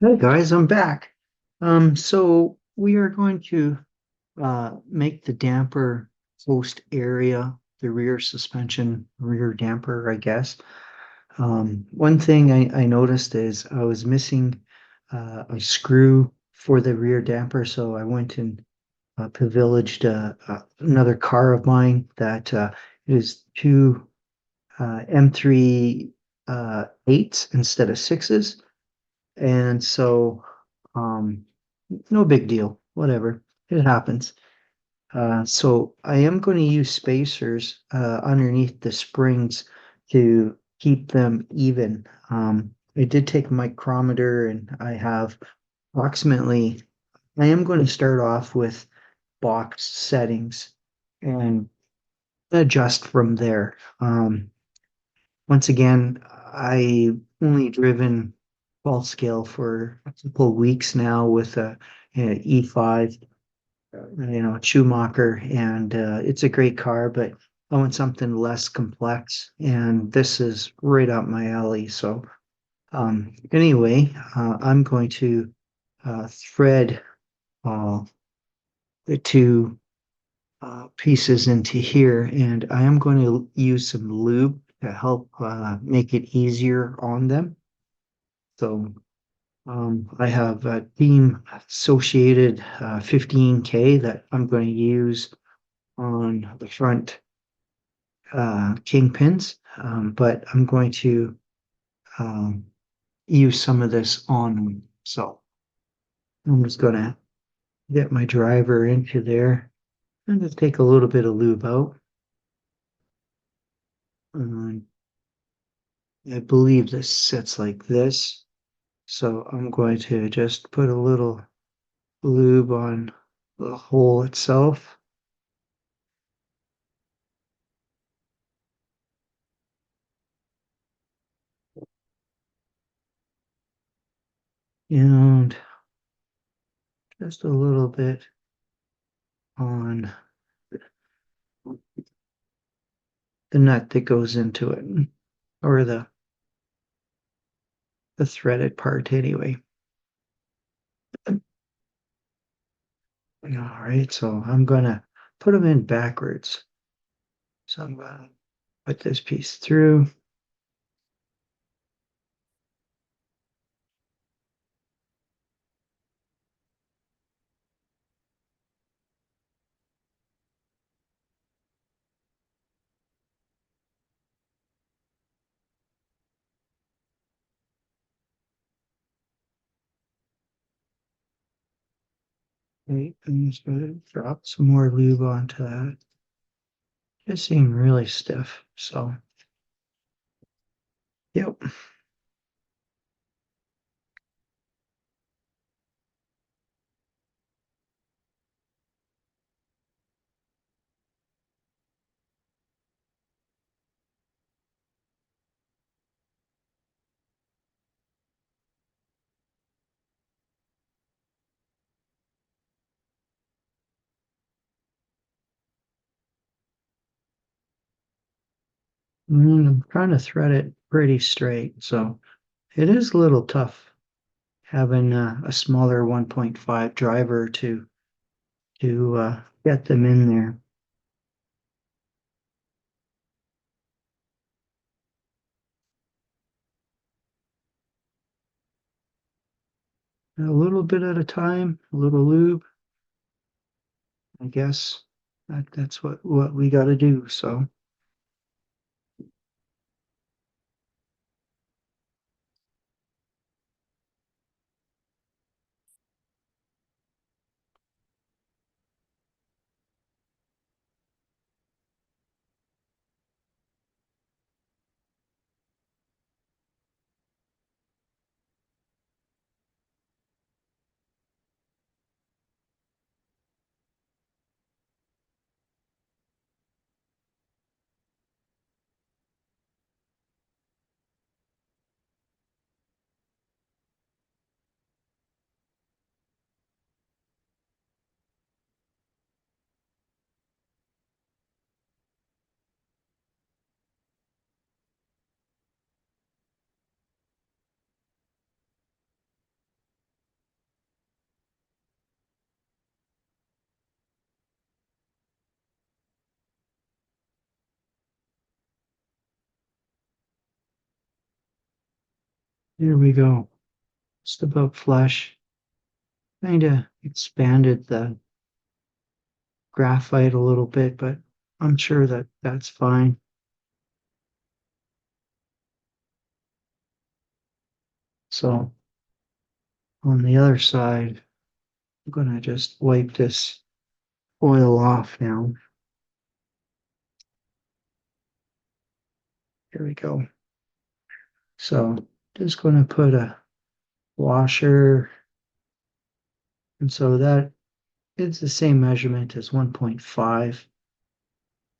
Hey guys, I'm back. So we are going to make the damper post area, the rear suspension, rear damper, I guess. One thing I noticed is I was missing a screw for the rear damper, so I went and pillaged another car of mine that is two M3 eights instead of sixes. And so, um, no big deal, whatever, it happens. So I am going to use spacers underneath the springs to keep them even. I did take a micrometer and I have approximately, I am going to start off with box settings and adjust from there. Once again, I only driven full scale for a couple of weeks now with a E5, Schumacher, and it's a great car, but I want something less complex, and this is right up my alley. So, anyway, I'm going to thread uh, the two pieces into here, and I am going to use some lube to help make it easier on them. So I have a Team Associated 15K that I'm going to use on the front kingpins, but I'm going to um, use some of this on them. So I'm just going to get my driver into there and just take a little bit of lube out. And I believe this sits like this. So I'm going to just put a little lube on the hole itself. And just a little bit on the nut that goes into it, or the threaded part anyway. All right, so I'm gonna put them in backwards. So I'm gonna put this piece through. Right, I'm just gonna drop some more lube onto that. It seemed really stiff, so yep. And I'm trying to thread it pretty straight, so it is a little tough having a smaller 1.5 driver to get them in there. A little bit at a time, a little lube, I guess. That's what we got to do. So, Here we go. Just about flush. Kind of expanded the graphite a little bit, but I'm sure that that's fine. So on the other side, I'm gonna just wipe this oil off now. Here we go. So just gonna put a washer, and so that it's the same measurement as 1.5.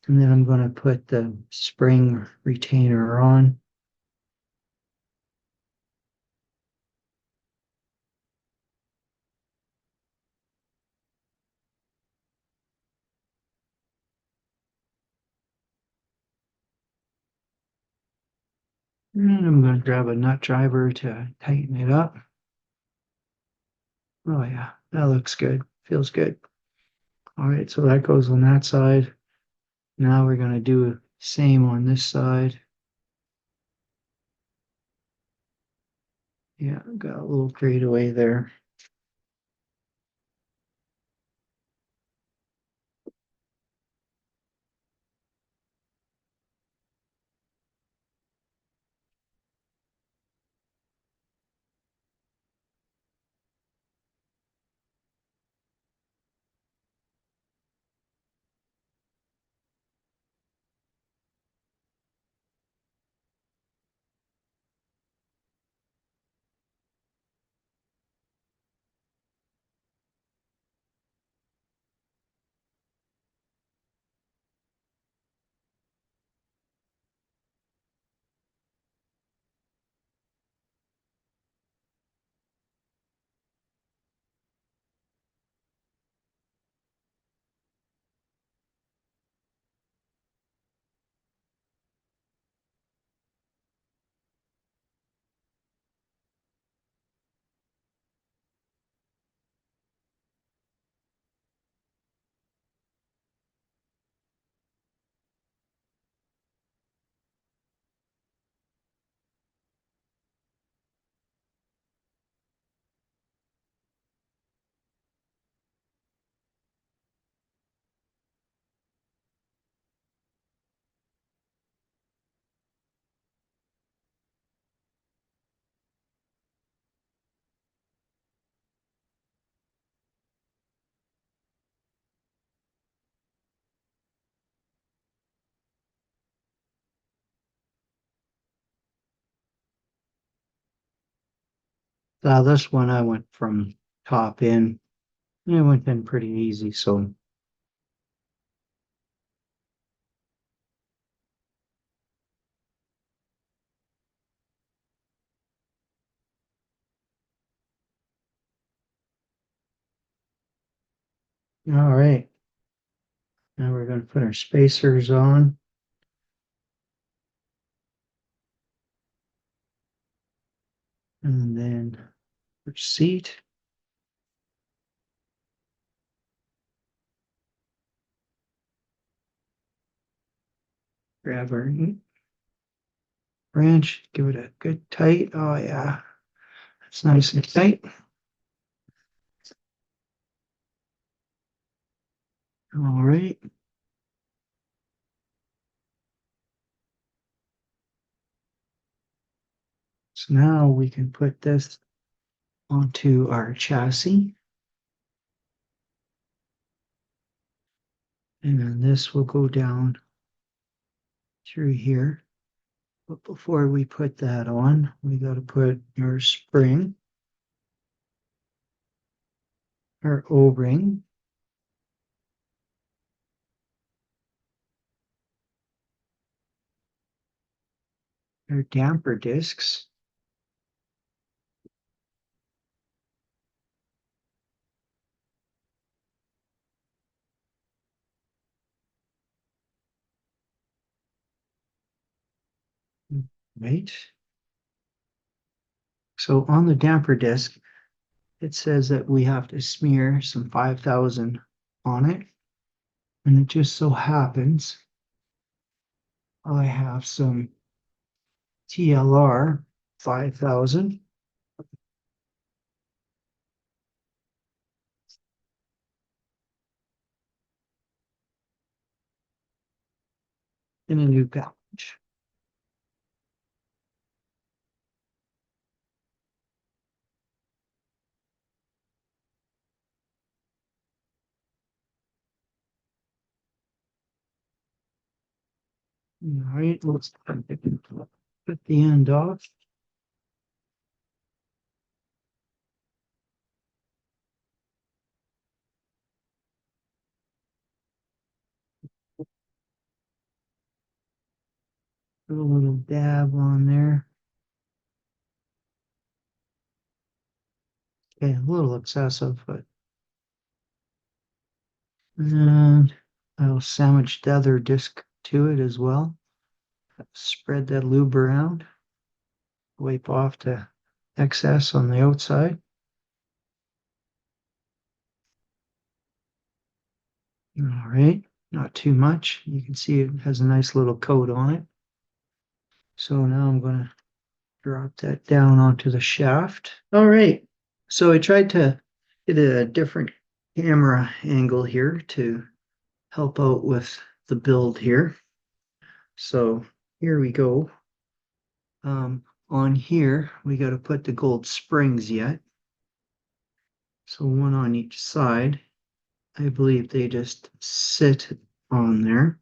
And then I'm gonna put the spring retainer on. And I'm going to grab a nut driver to tighten it up. Oh yeah, that looks good. Feels good. All right, so that goes on that side. Now we're going to do the same on this side. Yeah, got a little grade away there. Now this one I went from top in. It went in pretty easy, so all right. Now we're going to put our spacers on. And then our seat. Grab our wrench, give it a good tight. Oh yeah, it's nice and tight. All right. So now we can put this onto our chassis. And then this will go down through here. But before we put that on, we got to put our spring, our O-ring, our damper discs, right? So on the damper disc, it says that we have to smear some 5,000 on it. And it just so happens I have some TLR 5,000. In a new package. All right, let's put the end off. Put a little dab on there. Okay, a little excessive, but and I'll sandwich the other disc to it as well. Spread that lube around. Wipe off the excess on the outside. All right, not too much. You can see it has a nice little coat on it. So now I'm going to drop that down onto the shaft. All right, so I tried to get a different camera angle here to help out with the build here. So here we go. On here, we got to put the gold springs yet. So one on each side. I believe they just sit on there.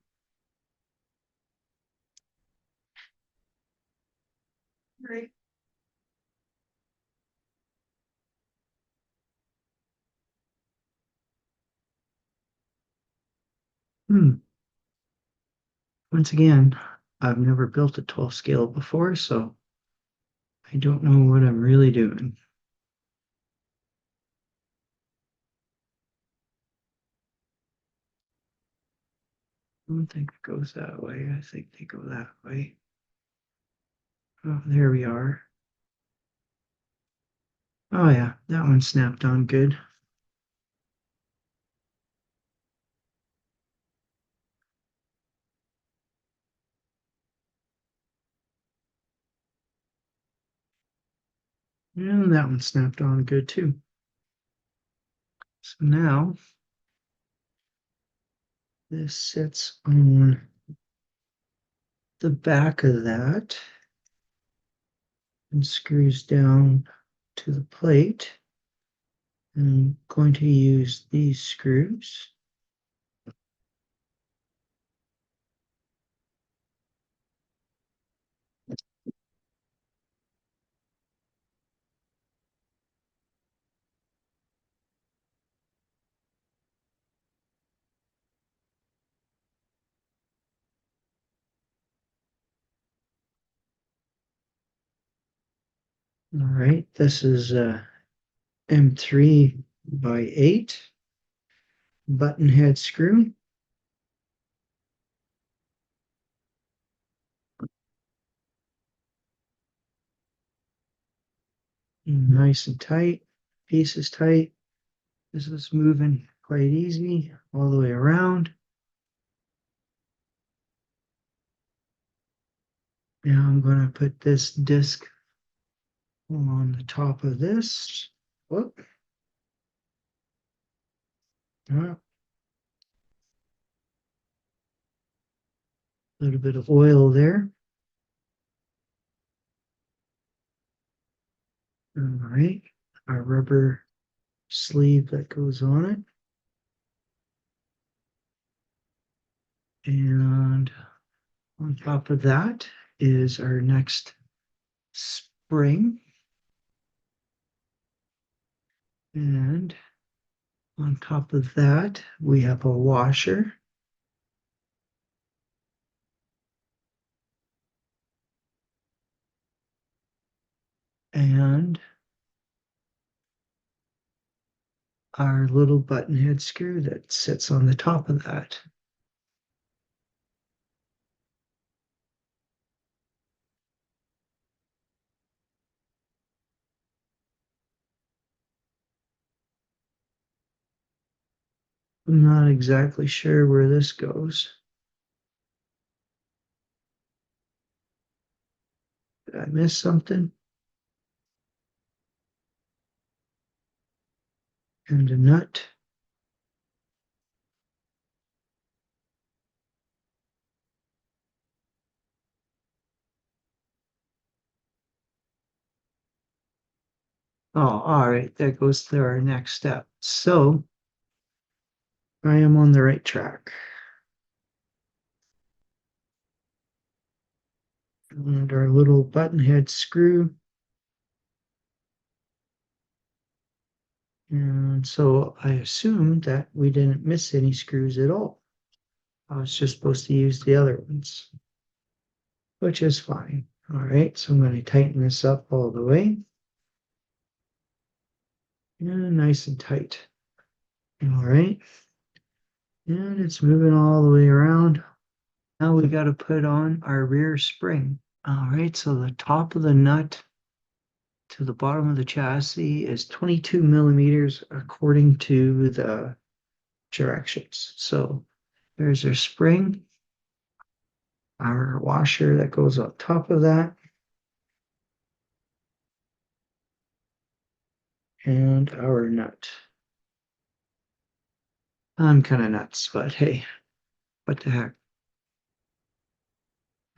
Right. Hmm. Once again, I've never built a 12 scale before, so I don't know what I'm really doing. I don't think it goes that way. I think they go that way. Oh, there we are. Oh yeah, that one snapped on good. And that one snapped on good too. So now this sits on the back of that and screws down to the plate. And I'm going to use these screws. All right, this is a M3 by 8 button head screw. Nice and tight, piece is tight. This is moving quite easy all the way around. Now I'm going to put this disc on the top of this. Whoop. A little bit of oil there. All right, our rubber sleeve that goes on it. And on top of that is our next spring. And on top of that, we have a washer. And our little button head screw that sits on the top of that. I'm not exactly sure where this goes. Did I miss something? and a nut. Oh, all right, that goes to our next step. So I am on the right track. And our little button head screw. And so I assumed that we didn't miss any screws at all. I was just supposed to use the other ones, which is fine. All right, so I'm going to tighten this up all the way. And nice and tight. All right, and it's moving all the way around. Now we got to put on our rear spring. All right, so the top of the nut to the bottom of the chassis is 22 millimeters according to the directions. So there's our spring, our washer that goes on top of that, and our nut. I'm kind of nuts, but hey, what the heck.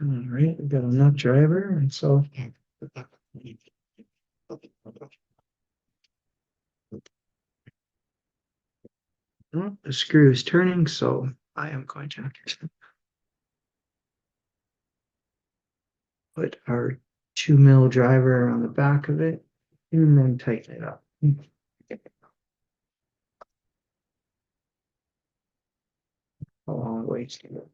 All right, we got a nut driver, and so oh, the screw is turning, so I am going to put our 2 mil driver on the back of it and then tighten it up. A long ways to go.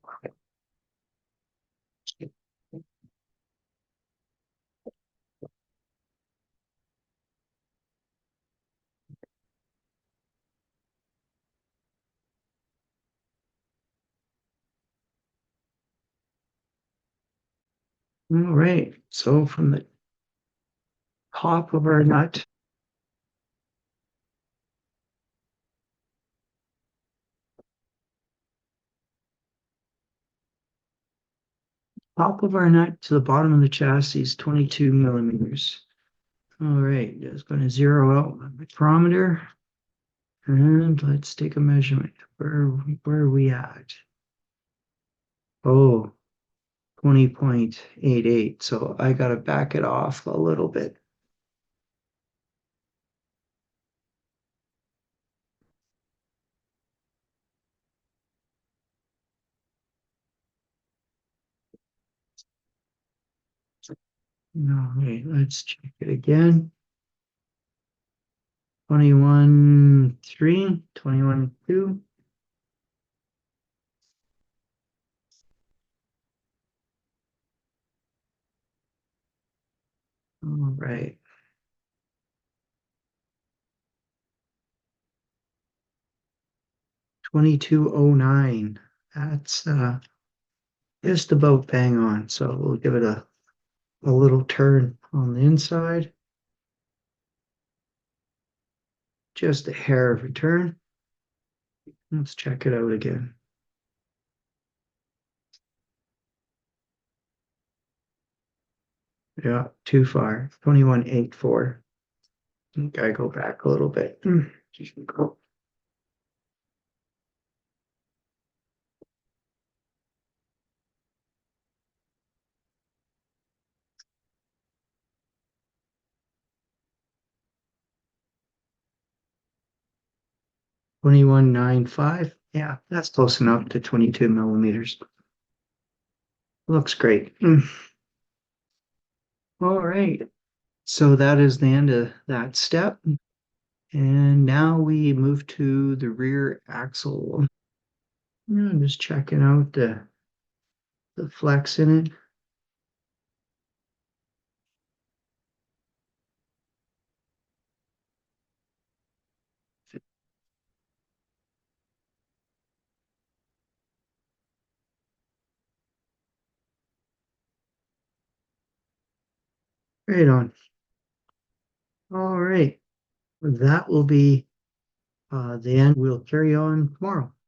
All right, so from the top of our nut, top of our nut to the bottom of the chassis is 22 millimeters. All right, just going to zero out my micrometer and let's take a measurement. Where are we at? Oh, 20.88. So I got to back it off a little bit. All right, let's check it again. 21.3, 21.2. All right. 2209. That's just about bang on. So we'll give it a little turn on the inside. Just a hair of a turn. Let's check it out again. Yeah, too far. 21.84. I go back a little bit. 21.95. Yeah, that's close enough to 22 millimeters. Looks great. All right. So that is the end of that step. And now we move to the rear axle. I'm just checking out the flex in it. Right on. All right. That will be the end. We'll carry on tomorrow.